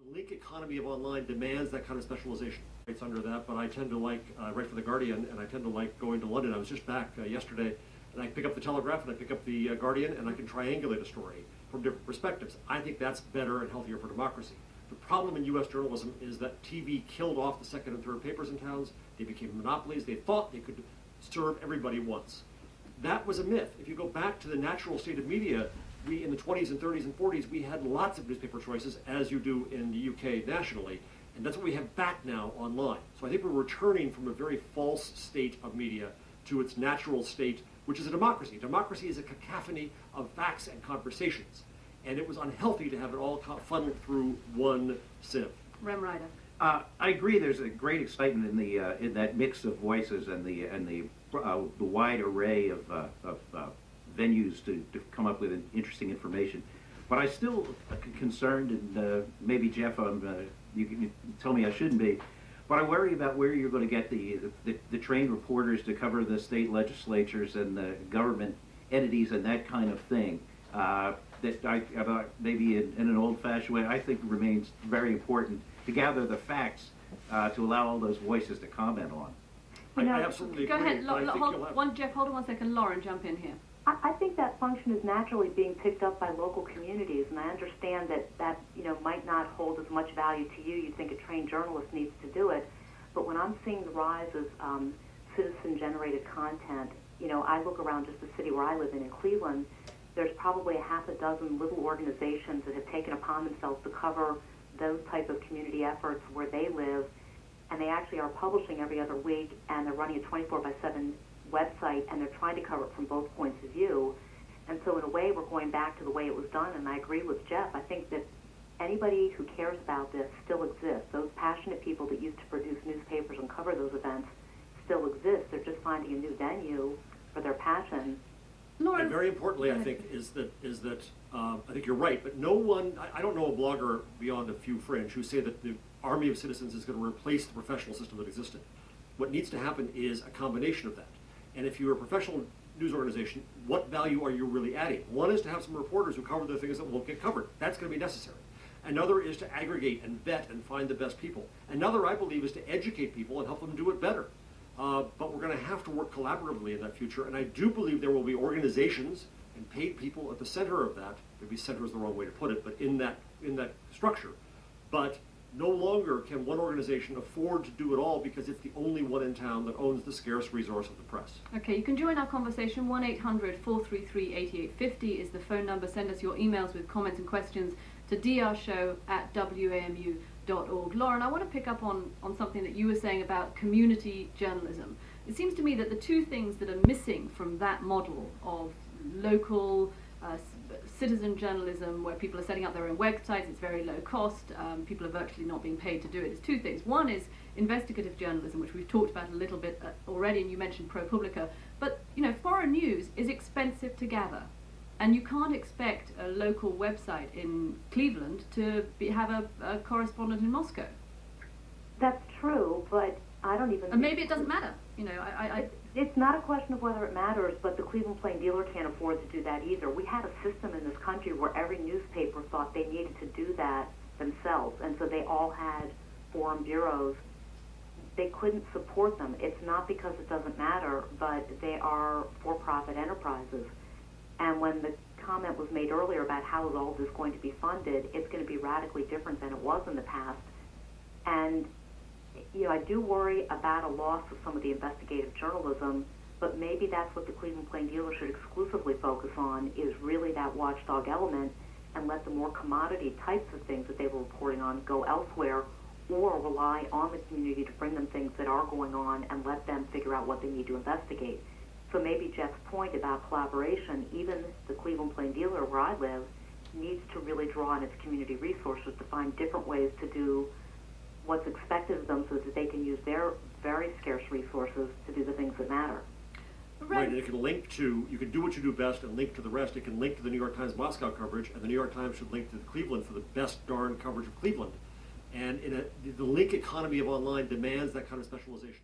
The link economy of online demands that kind of specialization. It's under that, but I tend to like, write for The Guardian, and I tend to like going to London. I was just back yesterday, and I pick up the Telegraph, and I pick up the Guardian, and I can triangulate a story from different perspectives. I think that's better and healthier for democracy. The problem in U.S. journalism is that TV killed off the second and third papers in towns. They became monopolies. They thought they could serve everybody once. That was a myth. If you go back to the natural state of media, we, in the 20s and 30s and 40s, we had lots of newspaper choices, as you do in the UK nationally, and that's what we have back now online. So I think we're returning from a very false state of media to its natural state, which is a democracy. Democracy is a cacophony of facts and conversations, and it was unhealthy to have it all funneled through one sieve. Rehm Ryder. I agree. There's a great excitement in that mix of voices and the wide array of venues to come up with interesting information. But I still concerned, and maybe Jeff, you can tell me I shouldn't be, but I worry about where you're going to get the trained reporters to cover the state legislatures and the government entities and that kind of thing. That maybe in an old-fashioned way, I think remains very important to gather the facts to allow all those voices to comment on. I absolutely agree. Go ahead, Jeff, hold on 1 second. Lauren, jump in here. I think that function is naturally being picked up by local communities, and I understand that might not hold as much value to you. You think a trained journalist needs to do it, but when I'm seeing the rise of citizen-generated content, I look around just the city where I live in Cleveland. There's probably a half a dozen little organizations that have taken upon themselves to cover those type of community efforts where they live, and they actually are publishing every other week, and they're running a 24/7 website, and they're trying to cover it from both points of view. And so in a way, we're going back to the way it was done, and I agree with Jeff. I think that anybody who cares about this still exists. Those passionate people that used to produce newspapers and cover those events still exist. They're just finding a new venue for their passion. Lauren, and very importantly, I think, is that I think you're right, but no one, I don't know a blogger beyond a few fringe who say that the army of citizens is going to replace the professional system that existed. What needs to happen is a combination of that. And if you're a professional news organization, what value are you really adding? One is to have some reporters who cover the things that won't get covered. That's going to be necessary. Another is to aggregate and vet and find the best people. Another, I believe, is to educate people and help them do it better. But we're going to have to work collaboratively in that future, and I do believe there will be organizations and paid people at the center of that. Maybe center is the wrong way to put it, but in that structure. But no longer can one organization afford to do it all because it's the only one in town that owns the scarce resource of the press. Okay, you can join our conversation. 1-800-433-8850 is the phone number. Send us your emails with comments and questions to drshow@wamu.org. Lauren, I want to pick up on something that you were saying about community journalism. It seems to me that the two things that are missing from that model of local citizen journalism, where people are setting up their own websites, it's very low cost, people are virtually not being paid to do it. There's two things. One is investigative journalism, which we've talked about a little bit already, and you mentioned ProPublica. But foreign news is expensive to gather, and you can't expect a local website in Cleveland to have a correspondent in Moscow. That's true, but I don't even. And maybe it doesn't matter. It's not a question of whether it matters, but the Cleveland Plain Dealer can't afford to do that either. We had a system in this country where every newspaper thought they needed to do that themselves, and so they all had forum bureaus. They couldn't support them. It's not because it doesn't matter, but they are for-profit enterprises. And when the comment was made earlier about how is all this going to be funded, it's going to be radically different than it was in the past. And I do worry about a loss of some of the investigative journalism, but maybe that's what the Cleveland Plain Dealer should exclusively focus on, is really that watchdog element, and let the more commodity types of things that they were reporting on go elsewhere, or rely on the community to bring them things that are going on and let them figure out what they need to investigate. So maybe Jeff's point about collaboration, even the Cleveland Plain Dealer where I live, needs to really draw on its community resources to find different ways to do what's expected of them so that they can use their very scarce resources to do the things that matter. Right, and it can link to, you can do what you do best and link to the rest. It can link to the New York Times Moscow coverage, and the New York Times should link to Cleveland for the best darn coverage of Cleveland. And the link economy of online demands that kind of specialization.